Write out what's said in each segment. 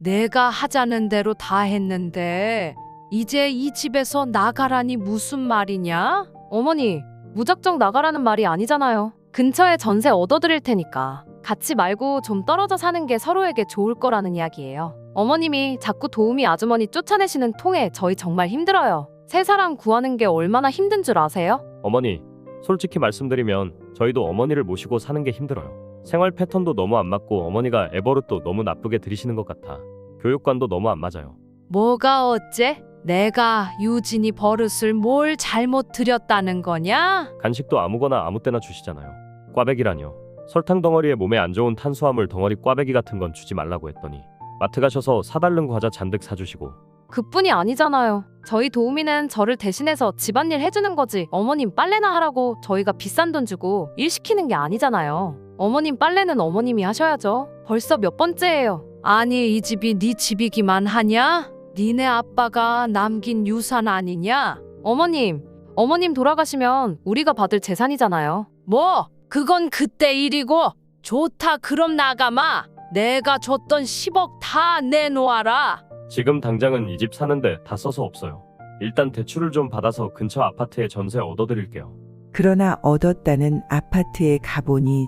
내가 하자는 대로 다 했는데 이제 이 집에서 나가라니 무슨 말이냐? 어머니, 무작정 나가라는 말이 아니잖아요. 근처에 전세 얻어드릴 테니까 같이 말고 좀 떨어져 사는 게 서로에게 좋을 거라는 이야기예요. 어머님이 자꾸 도우미 아주머니 쫓아내시는 통에 저희 정말 힘들어요. 새 사람 구하는 게 얼마나 힘든 줄 아세요? 어머니, 솔직히 말씀드리면 저희도 어머니를 모시고 사는 게 힘들어요. 생활 패턴도 너무 안 맞고 어머니가 애버릇도 너무 나쁘게 들이시는 것 같아. 교육관도 너무 안 맞아요. 뭐가 어째? 내가 유진이 버릇을 뭘 잘못 들였다는 거냐? 간식도 아무거나 아무 때나 주시잖아요. 꽈배기라뇨. 설탕 덩어리에 몸에 안 좋은 탄수화물 덩어리 꽈배기 같은 건 주지 말라고 했더니 마트 가셔서 사달른 과자 잔뜩 사주시고. 그뿐이 아니잖아요. 저희 도우미는 저를 대신해서 집안일 해주는 거지 어머님 빨래나 하라고 저희가 비싼 돈 주고 일 시키는 게 아니잖아요. 어머님 빨래는 어머님이 하셔야죠. 벌써 몇 번째예요. 아니 이 집이 네 집이기만 하냐? 니네 아빠가 남긴 유산 아니냐? 어머님 돌아가시면 우리가 받을 재산이잖아요. 뭐? 그건 그때 일이고. 좋다 그럼 나가마. 내가 줬던 10억 다 내놓아라. 지금 당장은 이 집 사는데 다 써서 없어요. 일단 대출을 좀 받아서 근처 아파트에 전세 얻어드릴게요. 그러나 얻었다는 아파트의 가본이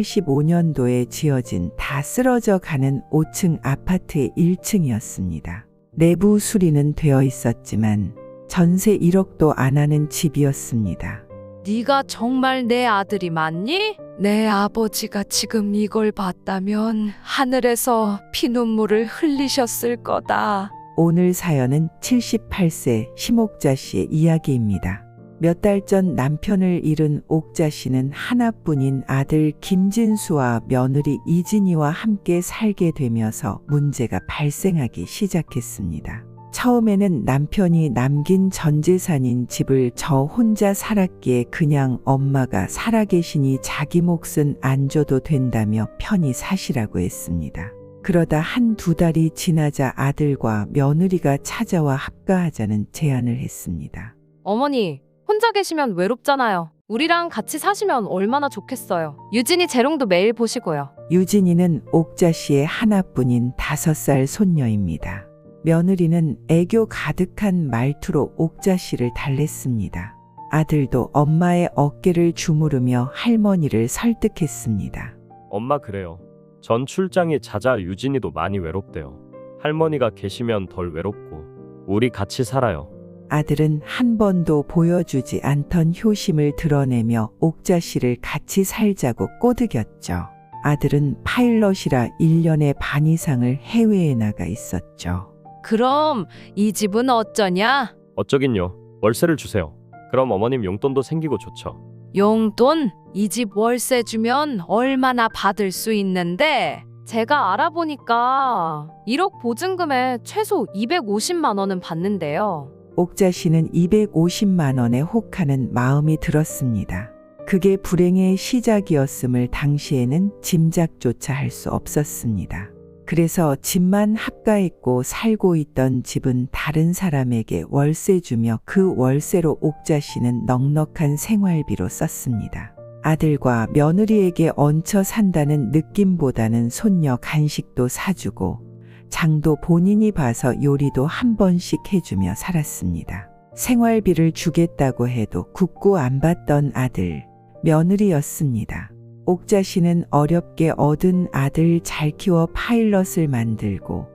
1985년도에 지어진 다 쓰러져 가는 5층 아파트의 1층이었습니다. 내부 수리는 되어 있었지만 전세 1억도 안 하는 집이었습니다. 네가 정말 내 아들이 맞니? 내 아버지가 지금 이걸 봤다면 하늘에서 피눈물을 흘리셨을 거다. 오늘 사연은 78세 심옥자 씨의 이야기입니다. 몇 달 전 남편을 잃은 옥자 씨는 하나뿐인 아들 김진수와 며느리 이진이와 함께 살게 되면서 문제가 발생하기 시작했습니다. 처음에는 남편이 남긴 전 재산인 집을 저 혼자 살았기에 그냥 엄마가 살아계시니 자기 몫은 안 줘도 된다며 편히 사시라고 했습니다. 그러다 한두 달이 지나자 아들과 며느리가 찾아와 합가하자는 제안을 했습니다. 어머니, 혼자 계시면 외롭잖아요. 우리랑 같이 사시면 얼마나 좋겠어요. 유진이 재롱도 매일 보시고요. 유진이는 옥자 씨의 하나뿐인 5살 손녀입니다. 며느리는 애교 가득한 말투로 옥자 씨를 달랬습니다. 아들도 엄마의 어깨를 주무르며 할머니를 설득했습니다. 엄마 그래요. 전 출장이 잦아 유진이도 많이 외롭대요. 할머니가 계시면 덜 외롭고 우리 같이 살아요. 아들은 한 번도 보여주지 않던 효심을 드러내며 옥자 씨를 같이 살자고 꼬드겼죠. 아들은 파일럿이라 1년에 반 이상을 해외에 나가 있었죠. 그럼 이 집은 어쩌냐? 어쩌긴요. 월세를 주세요. 그럼 어머님 용돈도 생기고 좋죠. 용돈? 이 집 월세 주면 얼마나 받을 수 있는데? 제가 알아보니까 1억 보증금에 최소 250만 원은 받는데요. 옥자 씨는 250만 원에 혹하는 마음이 들었습니다. 그게 불행의 시작이었음을 당시에는 짐작조차 할 수 없었습니다. 그래서 집만 합가했고 살고 있던 집은 다른 사람에게 월세 주며 그 월세로 옥자 씨는 넉넉한 생활비로 썼습니다. 아들과 며느리에게 얹혀 산다는 느낌보다는 손녀 간식도 사주고 장도 본인이 봐서 요리도 한 번씩 해주며 살았습니다. 생활비를 주겠다고 해도 굳고 안 받던 아들, 며느리였습니다. 옥자 씨는 어렵게 얻은 아들 잘 키워 파일럿을 만들고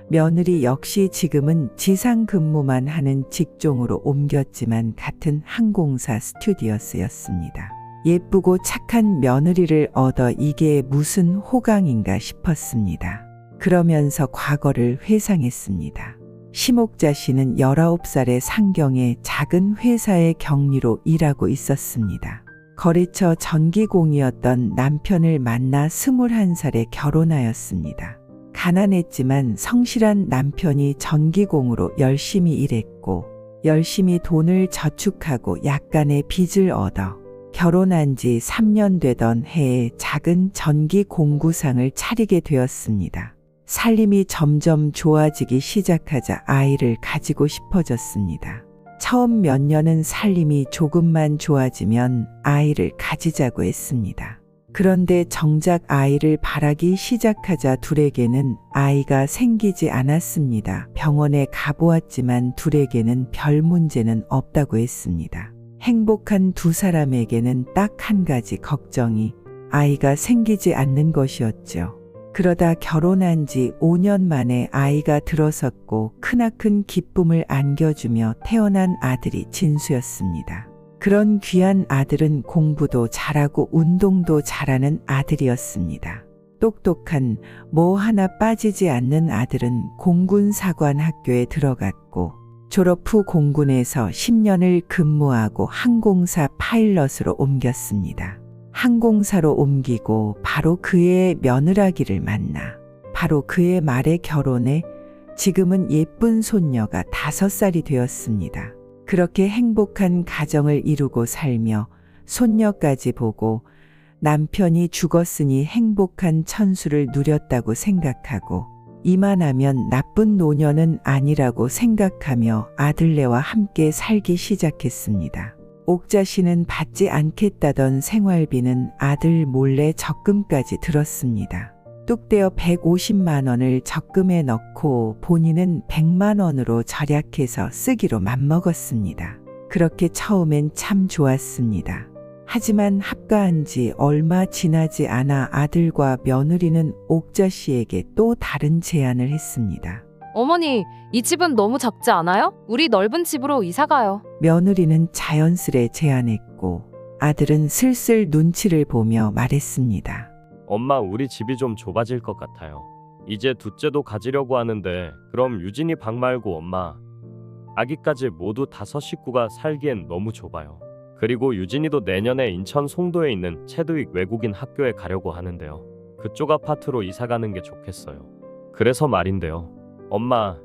며느리 역시 지금은 지상 근무만 하는 직종으로 옮겼지만 같은 항공사 스튜디오스였습니다. 예쁘고 착한 며느리를 얻어 이게 무슨 호강인가 싶었습니다. 그러면서 과거를 회상했습니다. 심옥자 씨는 19살의 상경에 작은 회사의 경리로 일하고 있었습니다. 거래처 전기공이었던 남편을 만나 21살에 결혼하였습니다. 가난했지만 성실한 남편이 전기공으로 열심히 일했고 열심히 돈을 저축하고 약간의 빚을 얻어 결혼한 지 3년 되던 해에 작은 전기 공구상을 차리게 되었습니다. 살림이 점점 좋아지기 시작하자 아이를 가지고 싶어졌습니다. 처음 몇 년은 살림이 조금만 좋아지면 아이를 가지자고 했습니다. 그런데 정작 아이를 바라기 시작하자 둘에게는 아이가 생기지 않았습니다. 병원에 가보았지만 둘에게는 별 문제는 없다고 했습니다. 행복한 두 사람에게는 딱 한 가지 걱정이 아이가 생기지 않는 것이었죠. 그러다 결혼한 지 5년 만에 아이가 들어섰고 크나큰 기쁨을 안겨주며 태어난 아들이 진수였습니다. 그런 귀한 아들은 공부도 잘하고 운동도 잘하는 아들이었습니다. 똑똑한 뭐 하나 빠지지 않는 아들은 공군사관학교에 들어갔고 졸업 후 공군에서 10년을 근무하고 항공사 파일럿으로 옮겼습니다. 항공사로 옮기고 바로 그의 며느라기를 만나 바로 그의 말에 결혼해 지금은 예쁜 손녀가 5살이 되었습니다. 그렇게 행복한 가정을 이루고 살며 손녀까지 보고 남편이 죽었으니 행복한 천수를 누렸다고 생각하고 이만하면 나쁜 노년은 아니라고 생각하며 아들네와 함께 살기 시작했습니다. 옥자 씨는 받지 않겠다던 생활비는 아들 몰래 적금까지 들었습니다. 뚝 떼어 150만 원을 적금에 넣고 본인은 100만 원으로 절약해서 쓰기로 맘먹었습니다. 그렇게 처음엔 참 좋았습니다. 하지만 합가한 지 얼마 지나지 않아 아들과 며느리는 옥자 씨에게 또 다른 제안을 했습니다. 어머니, 이 집은 너무 작지 않아요? 우리 넓은 집으로 이사 가요. 며느리는 자연스레 제안했고 아들은 슬슬 눈치를 보며 말했습니다. 엄마, 우리 집이 좀 좁아질 것 같아요. 이제 둘째도 가지려고 하는데 그럼 유진이 방 말고 엄마, 아기까지 모두 5 식구가 살기엔 너무 좁아요. 그리고 유진이도 내년에 인천 송도에 있는 체드윅 외국인 학교에 가려고 하는데요. 그쪽 아파트로 이사 가는 게 좋겠어요. 그래서 말인데요. 엄마,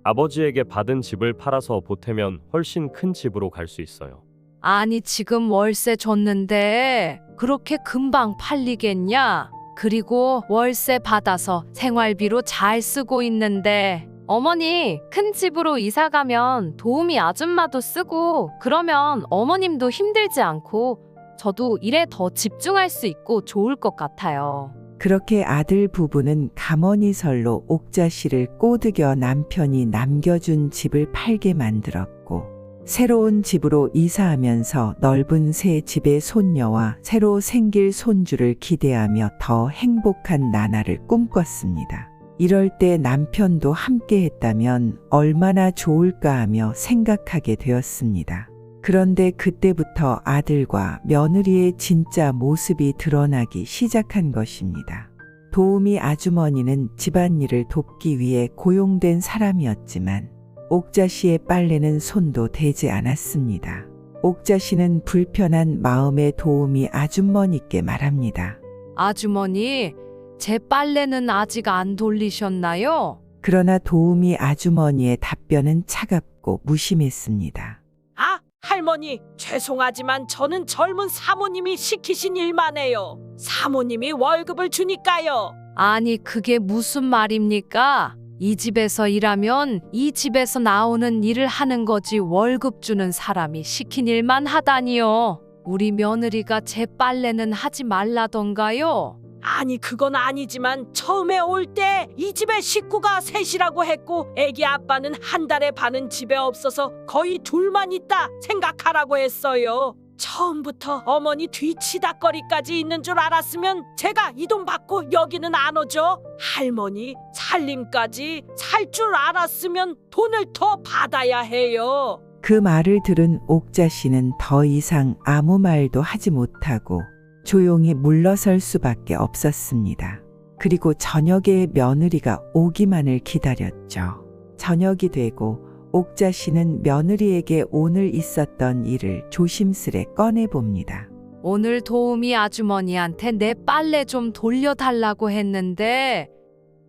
아버지에게 받은 집을 팔아서 보태면 훨씬 큰 집으로 갈 수 있어요. 아니 지금 월세 줬는데 그렇게 금방 팔리겠냐? 그리고 월세 받아서 생활비로 잘 쓰고 있는데 어머니, 큰 집으로 이사 가면 도우미 아줌마도 쓰고 그러면 어머님도 힘들지 않고 저도 일에 더 집중할 수 있고 좋을 것 같아요. 그렇게 아들 부부는 가머니설로 옥자 씨를 꼬드겨 남편이 남겨준 집을 팔게 만들었고 새로운 집으로 이사하면서 넓은 새 집의 손녀와 새로 생길 손주를 기대하며 더 행복한 나날을 꿈꿨습니다. 이럴 때 남편도 함께 했다면 얼마나 좋을까 하며 생각하게 되었습니다. 그런데 그때부터 아들과 며느리의 진짜 모습이 드러나기 시작한 것입니다. 도우미 아주머니는 집안일을 돕기 위해 고용된 사람이었지만 옥자 씨의 빨래는 손도 대지 않았습니다. 옥자 씨는 불편한 마음에 도우미 아주머니께 말합니다. 아주머니, 제 빨래는 아직 안 돌리셨나요? 그러나 도우미 아주머니의 답변은 차갑고 무심했습니다. 아, 할머니, 죄송하지만 저는 젊은 사모님이 시키신 일만 해요. 사모님이 월급을 주니까요. 아니 그게 무슨 말입니까? 이 집에서 일하면 이 집에서 나오는 일을 하는 거지 월급 주는 사람이 시킨 일만 하다니요. 우리 며느리가 제 빨래는 하지 말라던가요? 아니, 그건 아니지만 처음에 올 때 이 집에 식구가 셋이라고 했고 애기 아빠는 한 달에 반은 집에 없어서 거의 둘만 있다 생각하라고 했어요. 처음부터 어머니 뒤치다거리까지 있는 줄 알았으면 제가 이 돈 받고 여기는 안 오죠. 할머니 살림까지 살 줄 알았으면 돈을 더 받아야 해요. 그 말을 들은 옥자 씨는 더 이상 아무 말도 하지 못하고 조용히 물러설 수밖에 없었습니다. 그리고 저녁에 며느리가 오기만을 기다렸죠. 저녁이 되고 옥자 씨는 며느리에게 오늘 있었던 일을 조심스레 꺼내봅니다. 오늘 도우미 아주머니한테 내 빨래 좀 돌려달라고 했는데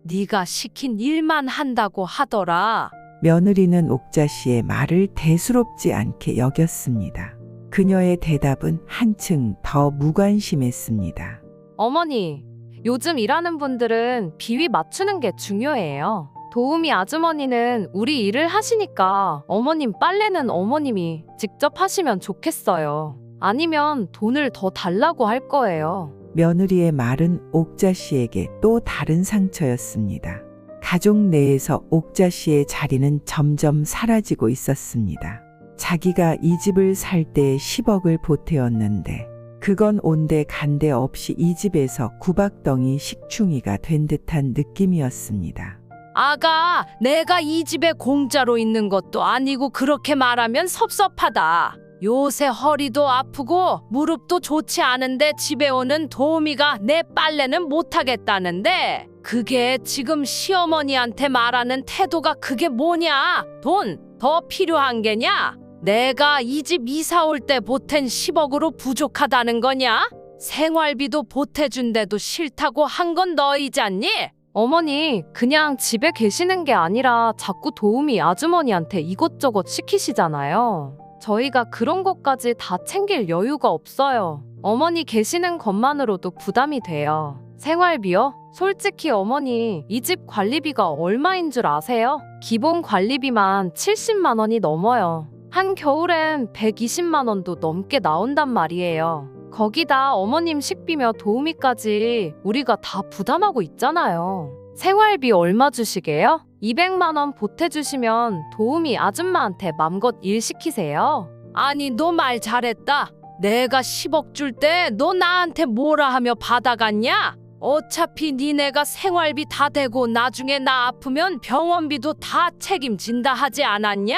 네가 시킨 일만 한다고 하더라. 며느리는 옥자 씨의 말을 대수롭지 않게 여겼습니다. 그녀의 대답은 한층 더 무관심했습니다. 어머니, 요즘 일하는 분들은 비위 맞추는 게 중요해요. 도우미 아주머니는 우리 일을 하시니까 어머님 빨래는 어머님이 직접 하시면 좋겠어요. 아니면 돈을 더 달라고 할 거예요. 며느리의 말은 옥자 씨에게 또 다른 상처였습니다. 가족 내에서 옥자 씨의 자리는 점점 사라지고 있었습니다. 자기가 이 집을 살 때 10억을 보태었는데 그건 온데 간데 없이 이 집에서 구박덩이 식충이가 된 듯한 느낌이었습니다. 아가, 내가 이 집에 공짜로 있는 것도 아니고 그렇게 말하면 섭섭하다. 요새 허리도 아프고 무릎도 좋지 않은데 집에 오는 도우미가 내 빨래는 못하겠다는데 그게 지금 시어머니한테 말하는 태도가 그게 뭐냐? 돈 더 필요한 게냐? 내가 이 집 이사 올 때 보탠 10억으로 부족하다는 거냐? 생활비도 보태준데도 싫다고 한 건 너희잖니? 어머니, 그냥 집에 계시는 게 아니라 자꾸 도우미 아주머니한테 이것저것 시키시잖아요. 저희가 그런 것까지 다 챙길 여유가 없어요. 어머니 계시는 것만으로도 부담이 돼요. 생활비요? 솔직히 어머니, 이 집 관리비가 얼마인 줄 아세요? 기본 관리비만 70만 원이 넘어요. 한 겨울엔 120만 원도 넘게 나온단 말이에요. 거기다 어머님 식비며 도우미까지 우리가 다 부담하고 있잖아요. 생활비 얼마 주시게요? 200만 원 보태주시면 도우미 아줌마한테 맘껏 일 시키세요. 아니, 너 말 잘했다. 내가 10억 줄 때 너 나한테 뭐라 하며 받아갔냐? 어차피 니네가 생활비 다 대고 나중에 나 아프면 병원비도 다 책임진다 하지 않았냐?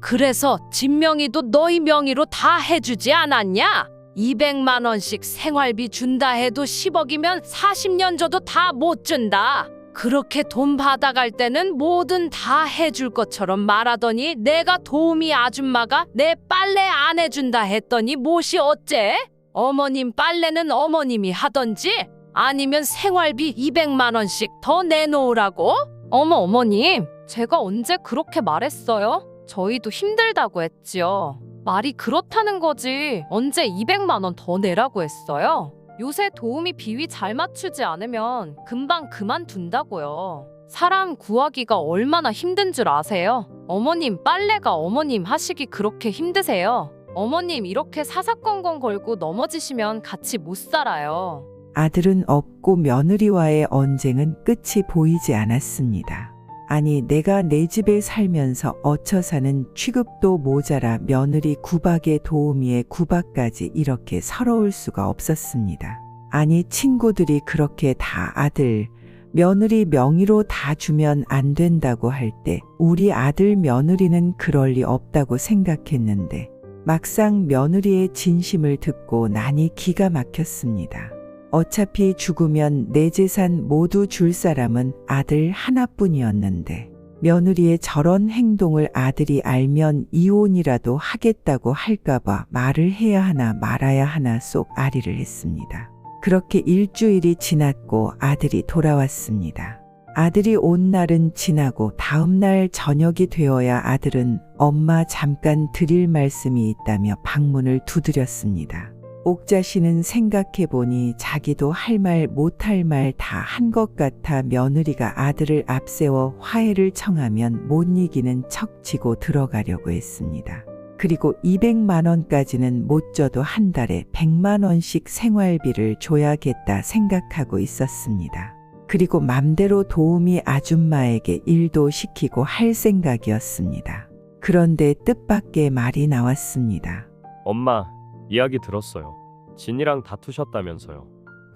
그래서 집 명의도 너희 명의로 다 해주지 않았냐? 200만 원씩 생활비 준다 해도 10억이면 40년 줘도 다 못 준다. 그렇게 돈 받아갈 때는 뭐든 다 해줄 것처럼 말하더니 내가 도우미 아줌마가 내 빨래 안 해준다 했더니 못이 어째? 어머님 빨래는 어머님이 하던지 아니면 생활비 200만 원씩 더 내놓으라고? 어머님, 제가 언제 그렇게 말했어요? 저희도 힘들다고 했지요. 말이 그렇다는 거지. 언제 200만 원 더 내라고 했어요? 요새 도우미 비위 잘 맞추지 않으면 금방 그만둔다고요. 사람 구하기가 얼마나 힘든 줄 아세요? 어머님 빨래가 어머님 하시기 그렇게 힘드세요? 어머님 이렇게 사사건건 걸고 넘어지시면 같이 못 살아요. 아들은 없고 며느리와의 언쟁은 끝이 보이지 않았습니다. 아니, 내가 내 집에 살면서 어처사는 취급도 모자라 며느리 구박에 도우미의 구박까지 이렇게 서러울 수가 없었습니다. 아니, 친구들이 그렇게 다 아들, 며느리 명의로 다 주면 안 된다고 할 때 우리 아들 며느리는 그럴 리 없다고 생각했는데 막상 며느리의 진심을 듣고 나니 기가 막혔습니다. 어차피 죽으면 내 재산 모두 줄 사람은 아들 하나뿐이었는데 며느리의 저런 행동을 아들이 알면 이혼이라도 하겠다고 할까봐 말을 해야 하나 말아야 하나 쏙 아리를 했습니다. 그렇게 일주일이 지났고 아들이 돌아왔습니다. 아들이 온 날은 지나고 다음 날 저녁이 되어야 아들은 엄마 잠깐 드릴 말씀이 있다며 방문을 두드렸습니다. 옥자 씨는 생각해보니 자기도 할 말 못할 말 다 한 것 같아 며느리가 아들을 앞세워 화해를 청하면 못 이기는 척 지고 들어가려고 했습니다. 그리고 200만 원까지는 못 줘도 한 달에 100만 원씩 생활비를 줘야겠다 생각하고 있었습니다. 그리고 맘대로 도우미 아줌마에게 일도 시키고 할 생각이었습니다. 그런데 뜻밖의 말이 나왔습니다. 엄마, 이야기 들었어요. 진이랑 다투셨다면서요.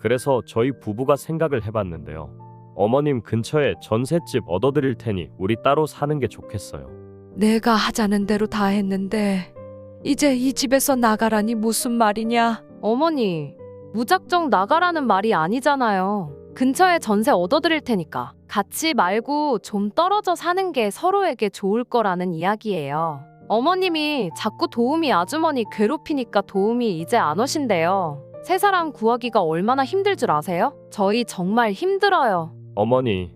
그래서 저희 부부가 생각을 해봤는데요. 어머님 근처에 전셋집 얻어드릴 테니 우리 따로 사는 게 좋겠어요. 내가 하자는 대로 다 했는데 이제 이 집에서 나가라니 무슨 말이냐? 어머니, 무작정 나가라는 말이 아니잖아요. 근처에 전세 얻어드릴 테니까 같이 말고 좀 떨어져 사는 게 서로에게 좋을 거라는 이야기예요. 어머님이 자꾸 도우미 아주머니 괴롭히니까 도우미 이제 안 오신대요. 새 사람 구하기가 얼마나 힘들 줄 아세요? 저희 정말 힘들어요. 어머니,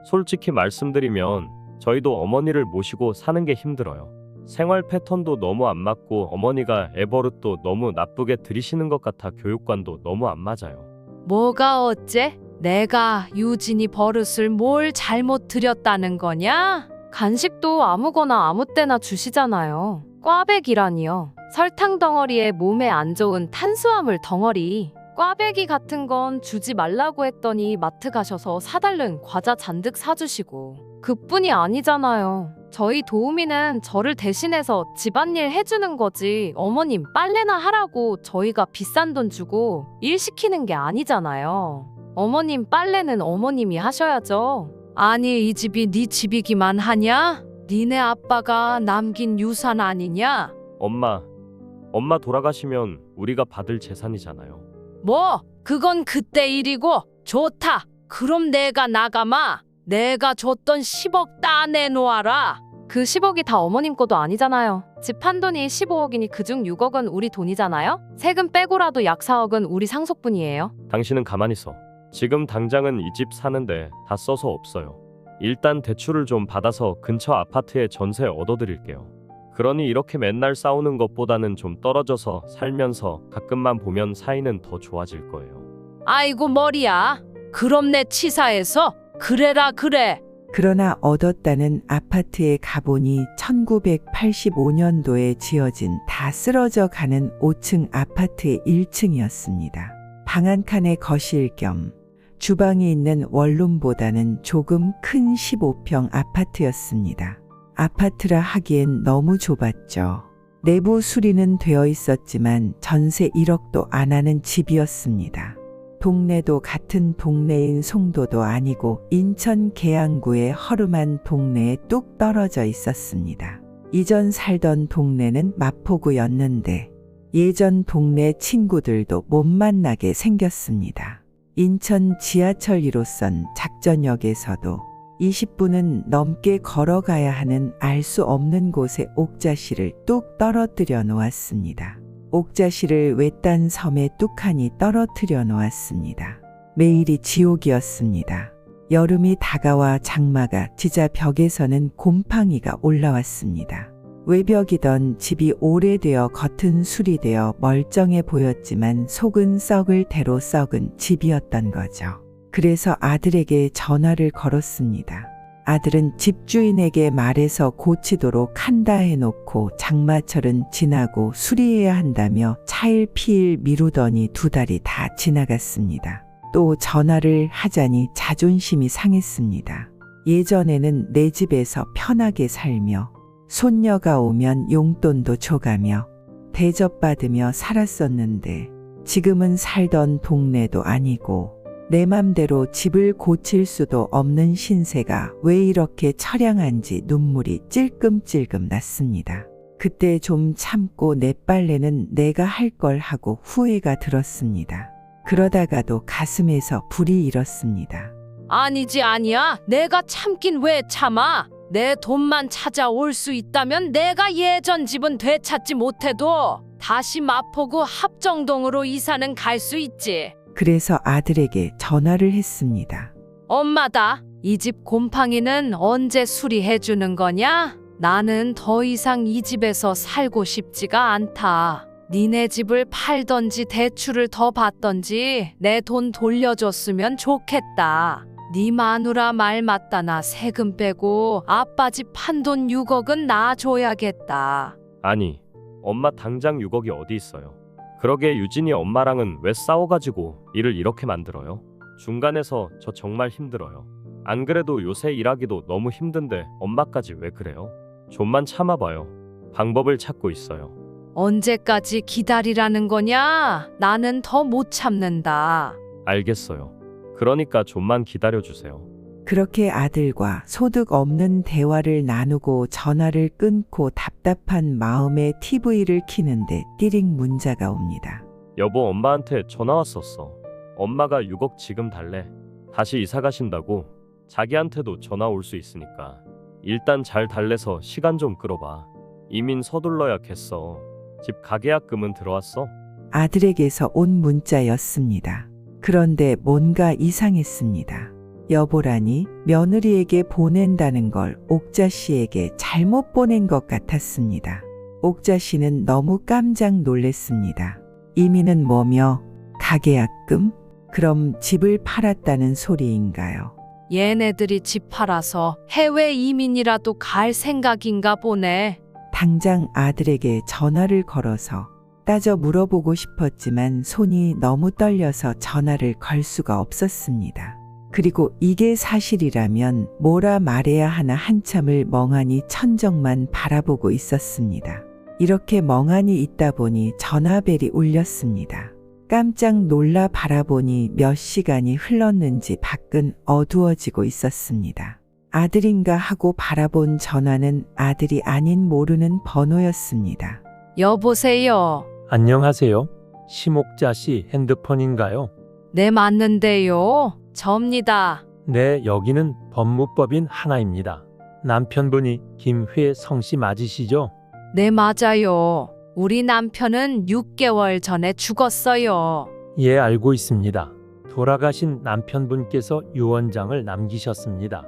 솔직히 말씀드리면 저희도 어머니를 모시고 사는 게 힘들어요. 생활 패턴도 너무 안 맞고 어머니가 애버릇도 너무 나쁘게 들이시는 것 같아 교육관도 너무 안 맞아요. 뭐가 어째? 내가 유진이 버릇을 뭘 잘못 들였다는 거냐? 간식도 아무거나 아무 때나 주시잖아요. 꽈배기라니요. 설탕 덩어리에 몸에 안 좋은 탄수화물 덩어리. 꽈배기 같은 건 주지 말라고 했더니 마트 가셔서 사달른 과자 잔뜩 사주시고. 그뿐이 아니잖아요. 저희 도우미는 저를 대신해서 집안일 해주는 거지 어머님 빨래나 하라고 저희가 비싼 돈 주고 일 시키는 게 아니잖아요. 어머님 빨래는 어머님이 하셔야죠. 아니 이 집이 네 집이기만 하냐? 니네 아빠가 남긴 유산 아니냐? 엄마 돌아가시면 우리가 받을 재산이잖아요. 뭐 그건 그때 일이고 좋다. 그럼 내가 나가마. 내가 줬던 10억 다 내놓아라. 그 10억이 다 어머님 것도 아니잖아요. 집 판 돈이 15억이니 그중 6억은 우리 돈이잖아요. 세금 빼고라도 약 4억은 우리 상속분이에요. 당신은 가만히 있어. 지금 당장은 이 집 사는데 다 써서 없어요. 일단 대출을 좀 받아서 근처 아파트에 전세 얻어드릴게요. 그러니 이렇게 맨날 싸우는 것보다는 좀 떨어져서 살면서 가끔만 보면 사이는 더 좋아질 거예요. 아이고 머리야. 그럼 내 치사해서 그래라 그래. 그러나 얻었다는 아파트에 가보니 1985년도에 지어진 다 쓰러져 가는 5층 아파트의 1층이었습니다. 방 한 칸의 거실 겸 주방이 있는 원룸보다는 조금 큰 15평 아파트였습니다. 아파트라 하기엔 너무 좁았죠. 내부 수리는 되어 있었지만 전세 1억도 안 하는 집이었습니다. 동네도 같은 동네인 송도도 아니고 인천 계양구의 허름한 동네에 뚝 떨어져 있었습니다. 이전 살던 동네는 마포구였는데 예전 동네 친구들도 못 만나게 생겼습니다. 인천 지하철 1호선 작전역에서도 20분은 넘게 걸어가야 하는 알 수 없는 곳에 옥자씨를 뚝 떨어뜨려 놓았습니다. 옥자씨를 외딴 섬에 뚝하니 떨어뜨려 놓았습니다. 매일이 지옥이었습니다. 여름이 다가와 장마가 지자 벽에서는 곰팡이가 올라왔습니다. 외벽이던 집이 오래되어 겉은 수리되어 멀쩡해 보였지만 속은 썩을 대로 썩은 집이었던 거죠. 그래서 아들에게 전화를 걸었습니다. 아들은 집주인에게 말해서 고치도록 한다 해놓고 장마철은 지나고 수리해야 한다며 차일피일 미루더니 2달이 다 지나갔습니다. 또 전화를 하자니 자존심이 상했습니다. 예전에는 내 집에서 편하게 살며 손녀가 오면 용돈도 줘가며 대접받으며 살았었는데 지금은 살던 동네도 아니고 내 맘대로 집을 고칠 수도 없는 신세가 왜 이렇게 처량한지 눈물이 찔끔찔끔 났습니다. 그때 좀 참고 내 빨래는 내가 할 걸 하고 후회가 들었습니다. 그러다가도 가슴에서 불이 일었습니다. 아니지 아니야. 내가 참긴 왜 참아. 내 돈만 찾아올 수 있다면 내가 예전 집은 되찾지 못해도 다시 마포구 합정동으로 이사는 갈 수 있지. 그래서 아들에게 전화를 했습니다. 엄마다. 이 집 곰팡이는 언제 수리해 주는 거냐? 나는 더 이상 이 집에서 살고 싶지가 않다. 니네 집을 팔던지 대출을 더 받던지 내 돈 돌려줬으면 좋겠다. 네 마누라 말 맞다. 나 세금 빼고 아빠 집 판 돈 6억은 나 줘야겠다. 아니, 엄마 당장 6억이 어디 있어요? 그러게 유진이 엄마랑은 왜 싸워가지고 일을 이렇게 만들어요? 중간에서 저 정말 힘들어요. 안 그래도 요새 일하기도 너무 힘든데 엄마까지 왜 그래요? 좀만 참아봐요. 방법을 찾고 있어요. 언제까지 기다리라는 거냐? 나는 더 못 참는다. 알겠어요. 그러니까 좀만 기다려주세요. 그렇게 아들과 소득 없는 대화를 나누고 전화를 끊고 답답한 마음에 TV를 켜는데 띠링 문자가 옵니다. 여보, 엄마한테 전화 왔었어. 엄마가 6억 지금 달래. 다시 이사 가신다고. 자기한테도 전화 올 수 있으니까 일단 잘 달래서 시간 좀 끌어봐. 이민 서둘러야겠어. 집 가계약금은 들어왔어? 아들에게서 온 문자였습니다. 그런데 뭔가 이상했습니다. 여보라니 며느리에게 보낸다는 걸 옥자 씨에게 잘못 보낸 것 같았습니다. 옥자 씨는 너무 깜짝 놀랐습니다. 이민은 뭐며 가계약금? 그럼 집을 팔았다는 소리인가요? 얘네들이 집 팔아서 해외 이민이라도 갈 생각인가 보네. 당장 아들에게 전화를 걸어서 따져 물어보고 싶었지만 손이 너무 떨려서 전화를 걸 수가 없었습니다. 그리고 이게 사실이라면 뭐라 말해야 하나 한참을 멍하니 천정만 바라보고 있었습니다. 이렇게 멍하니 있다 보니 전화벨이 울렸습니다. 깜짝 놀라 바라보니 몇 시간이 흘렀는지 밖은 어두워지고 있었습니다. 아들인가 하고 바라본 전화는 아들이 아닌 모르는 번호였습니다. 여보세요. 안녕하세요. 심옥자 씨 핸드폰인가요? 네, 맞는데요. 접니다. 네, 여기는 법무법인 하나입니다. 남편분이 김회성 씨 맞으시죠? 네, 맞아요. 우리 남편은 6개월 전에 죽었어요. 예, 알고 있습니다. 돌아가신 남편분께서 유언장을 남기셨습니다.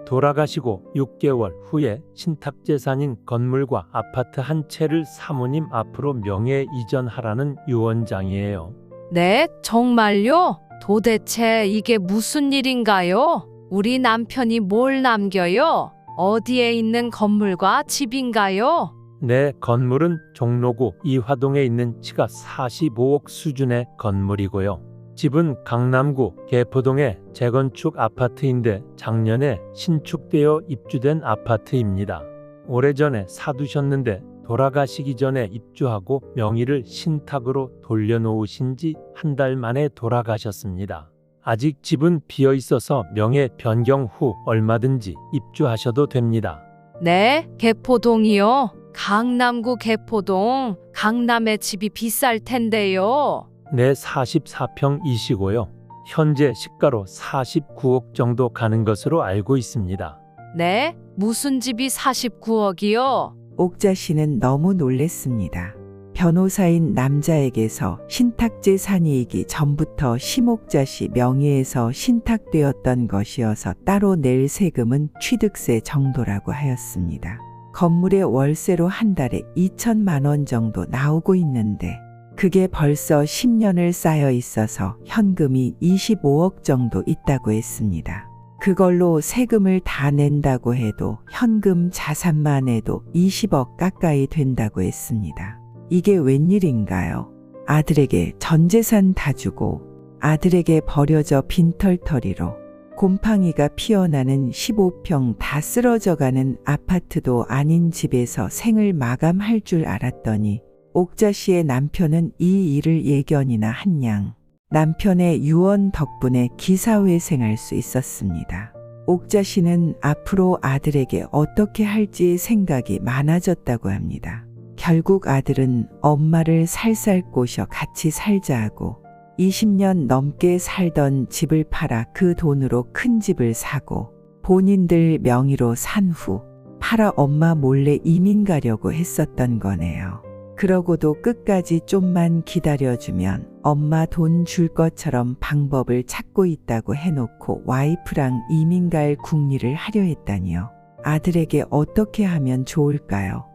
돌아가시고 6개월 후에 신탁재산인 건물과 아파트 한 채를 사모님 앞으로 명예 이전하라는 유언장이에요. 네, 정말요? 도대체 이게 무슨 일인가요? 우리 남편이 뭘 남겨요? 어디에 있는 건물과 집인가요? 네, 건물은 종로구 이화동에 있는 지가 45억 수준의 건물이고요. 집은 강남구 개포동의 재건축 아파트인데 작년에 신축되어 입주된 아파트입니다. 오래전에 사두셨는데 돌아가시기 전에 입주하고 명의를 신탁으로 돌려놓으신 지 한 달 만에 돌아가셨습니다. 아직 집은 비어 있어서 명예 변경 후 얼마든지 입주하셔도 됩니다. 네, 개포동이요. 강남구 개포동. 강남에 집이 비쌀 텐데요. 네, 44평이시고요. 현재 시가로 49억 정도 가는 것으로 알고 있습니다. 네? 무슨 집이 49억이요? 옥자 씨는 너무 놀랬습니다. 변호사인 남자에게서 신탁재산이익이 전부터 심옥자 씨 명의에서 신탁되었던 것이어서 따로 낼 세금은 취득세 정도라고 하였습니다. 건물의 월세로 한 달에 2천만 원 정도 나오고 있는데 그게 벌써 10년을 쌓여 있어서 현금이 25억 정도 있다고 했습니다. 그걸로 세금을 다 낸다고 해도 현금 자산만 해도 20억 가까이 된다고 했습니다. 이게 웬일인가요? 아들에게 전 재산 다 주고 아들에게 버려져 빈털터리로 곰팡이가 피어나는 15평 다 쓰러져가는 아파트도 아닌 집에서 생을 마감할 줄 알았더니 옥자 씨의 남편은 이 일을 예견이나 한 양 남편의 유언 덕분에 기사회생할 수 있었습니다. 옥자 씨는 앞으로 아들에게 어떻게 할지 생각이 많아졌다고 합니다. 결국 아들은 엄마를 살살 꼬셔 같이 살자 하고 20년 넘게 살던 집을 팔아 그 돈으로 큰 집을 사고 본인들 명의로 산 후 팔아 엄마 몰래 이민 가려고 했었던 거네요. 그러고도 끝까지 좀만 기다려주면 엄마 돈 줄 것처럼 방법을 찾고 있다고 해놓고 와이프랑 이민 갈 궁리를 하려 했다니요. 아들에게 어떻게 하면 좋을까요?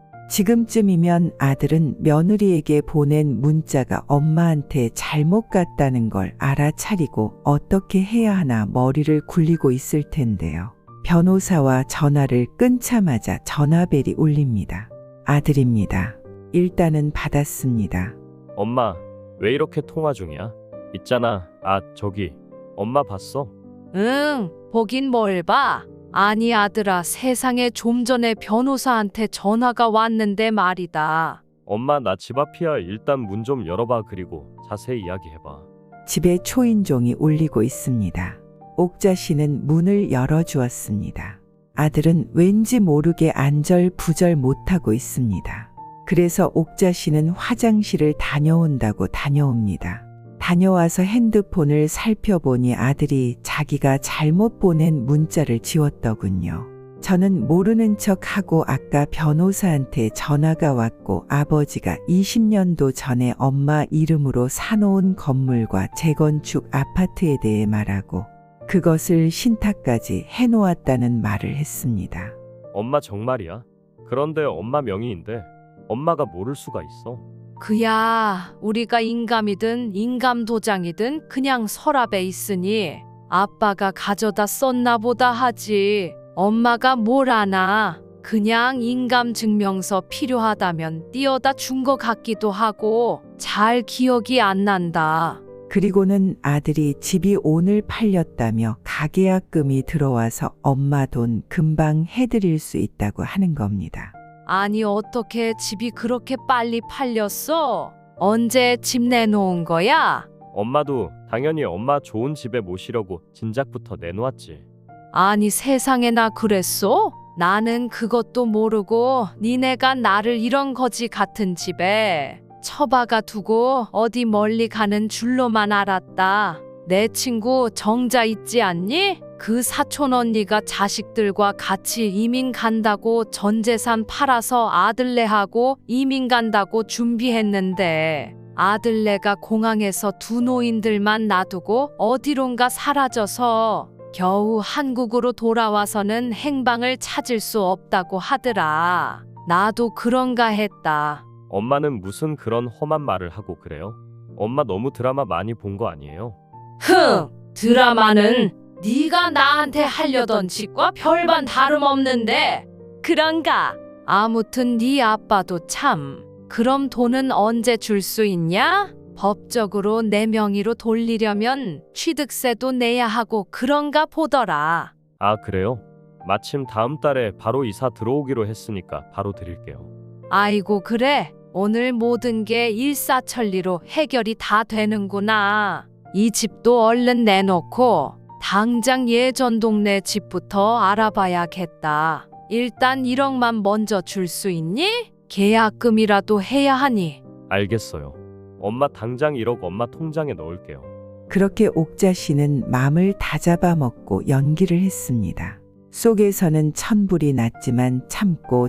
지금쯤이면 아들은 며느리에게 보낸 문자가 엄마한테 잘못 갔다는 걸 알아차리고 어떻게 해야 하나 머리를 굴리고 있을 텐데요. 변호사와 전화를 끊자마자 전화벨이 울립니다. 아들입니다. 일단은 받았습니다. 엄마, 왜 이렇게 통화 중이야? 있잖아. 저기. 엄마 봤어? 응, 보긴 뭘 봐. 아니 아들아, 세상에 좀 전에 변호사한테 전화가 왔는데 말이다. 엄마, 나 집 앞이야. 일단 문 좀 열어봐. 그리고 자세히 이야기해봐. 집에 초인종이 울리고 있습니다. 옥자 씨는 문을 열어주었습니다. 아들은 왠지 모르게 안절부절 못하고 있습니다. 그래서 옥자 씨는 화장실을 다녀온다고 다녀옵니다. 다녀와서 핸드폰을 살펴보니 아들이 자기가 잘못 보낸 문자를 지웠더군요. 저는 모르는 척하고 아까 변호사한테 전화가 왔고 아버지가 20년도 전에 엄마 이름으로 사놓은 건물과 재건축 아파트에 대해 말하고 그것을 신탁까지 해놓았다는 말을 했습니다. 엄마 정말이야? 그런데 엄마 명의인데 엄마가 모를 수가 있어? 그야 우리가 인감이든 인감도장이든 그냥 서랍에 있으니 아빠가 가져다 썼나 보다 하지. 엄마가 뭘 아나. 그냥 인감증명서 필요하다면 띄어다 준 것 같기도 하고 잘 기억이 안 난다. 그리고는 아들이 집이 오늘 팔렸다며 가계약금이 들어와서 엄마 돈 금방 해드릴 수 있다고 하는 겁니다. 아니 어떻게 집이 그렇게 빨리 팔렸어? 언제 집 내놓은 거야? 엄마도 당연히 엄마 좋은 집에 모시려고 진작부터 내놓았지. 아니 세상에 나 그랬어? 나는 그것도 모르고 니네가 나를 이런 거지 같은 집에 처박아 두고 어디 멀리 가는 줄로만 알았다. 내 친구 정자 있지 않니? 그 사촌 언니가 자식들과 같이 이민 간다고 전 재산 팔아서 아들네하고 이민 간다고 준비했는데 아들네가 공항에서 두 노인들만 놔두고 어디론가 사라져서 겨우 한국으로 돌아와서는 행방을 찾을 수 없다고 하더라. 나도 그런가 했다. 엄마는 무슨 그런 험한 말을 하고 그래요? 엄마 너무 드라마 많이 본 거 아니에요? 흥! 드라마는 네가 나한테 하려던 짓과 별반 다름없는데. 그런가? 아무튼 네 아빠도 참. 그럼 돈은 언제 줄 수 있냐? 법적으로 내 명의로 돌리려면 취득세도 내야 하고 그런가 보더라. 아, 그래요? 마침 다음 달에 바로 이사 들어오기로 했으니까 바로 드릴게요. 아이고 그래. 오늘 모든 게 일사천리로 해결이 다 되는구나. 이 집도 얼른 내놓고 당장 예전 동네 집부터 알아봐야겠다. 일단 1억만 먼저 줄 수 있니? 계약금이라도 해야 하니. 알겠어요. 엄마 당장 1억 엄마 통장에 넣을게요. 그렇게 옥자 씨는 맘을 다 잡아먹고 연기를 했습니다. 속에서는 천불이 났지만 참고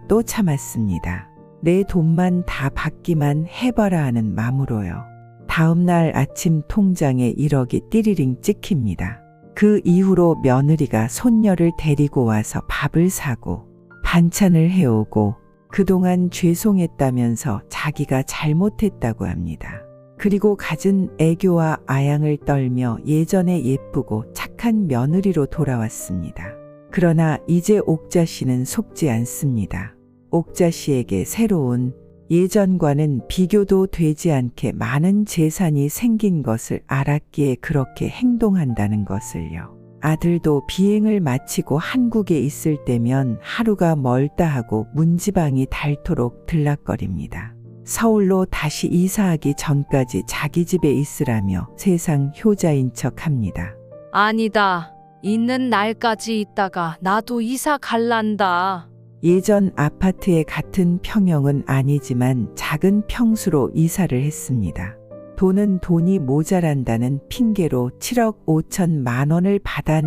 또 참았습니다. 내 돈만 다 받기만 해봐라 하는 마음으로요. 다음 날 아침 통장에 1억이 띠리링 찍힙니다. 그 이후로 며느리가 손녀를 데리고 와서 밥을 사고 반찬을 해오고 그동안 죄송했다면서 자기가 잘못했다고 합니다. 그리고 갖은 애교와 아양을 떨며 예전에 예쁘고 착한 며느리로 돌아왔습니다. 그러나 이제 옥자 씨는 속지 않습니다. 옥자 씨에게 새로운 예전과는 비교도 되지 않게 많은 재산이 생긴 것을 알았기에 그렇게 행동한다는 것을요. 아들도 비행을 마치고 한국에 있을 때면 하루가 멀다 하고 문지방이 닳도록 들락거립니다. 서울로 다시 이사하기 전까지 자기 집에 있으라며 세상 효자인 척합니다. 아니다. 있는 날까지 있다가 나도 이사 갈란다. 예전 아파트의 같은 평형은 아니지만 작은 평수로 이사를 했습니다. 돈은 돈이 모자란다는 핑계로 7억 5천만 원을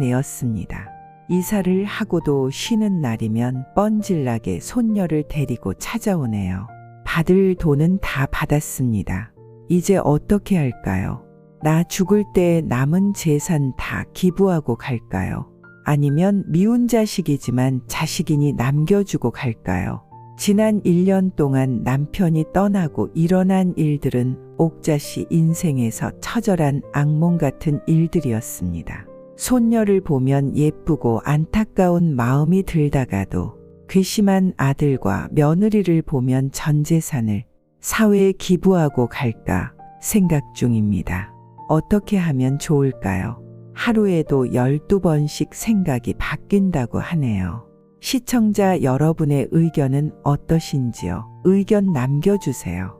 받아내었습니다. 이사를 하고도 쉬는 날이면 뻔질나게 손녀를 데리고 찾아오네요. 받을 돈은 다 받았습니다. 이제 어떻게 할까요? 나 죽을 때 남은 재산 다 기부하고 갈까요? 아니면 미운 자식이지만 자식이니 남겨주고 갈까요? 지난 1년 동안 남편이 떠나고 일어난 일들은 옥자 씨 인생에서 처절한 악몽 같은 일들이었습니다. 손녀를 보면 예쁘고 안타까운 마음이 들다가도 괘씸한 아들과 며느리를 보면 전 재산을 사회에 기부하고 갈까 생각 중입니다. 어떻게 하면 좋을까요? 하루에도 12번씩 생각이 바뀐다고 하네요. 시청자 여러분의 의견은 어떠신지요? 의견 남겨주세요.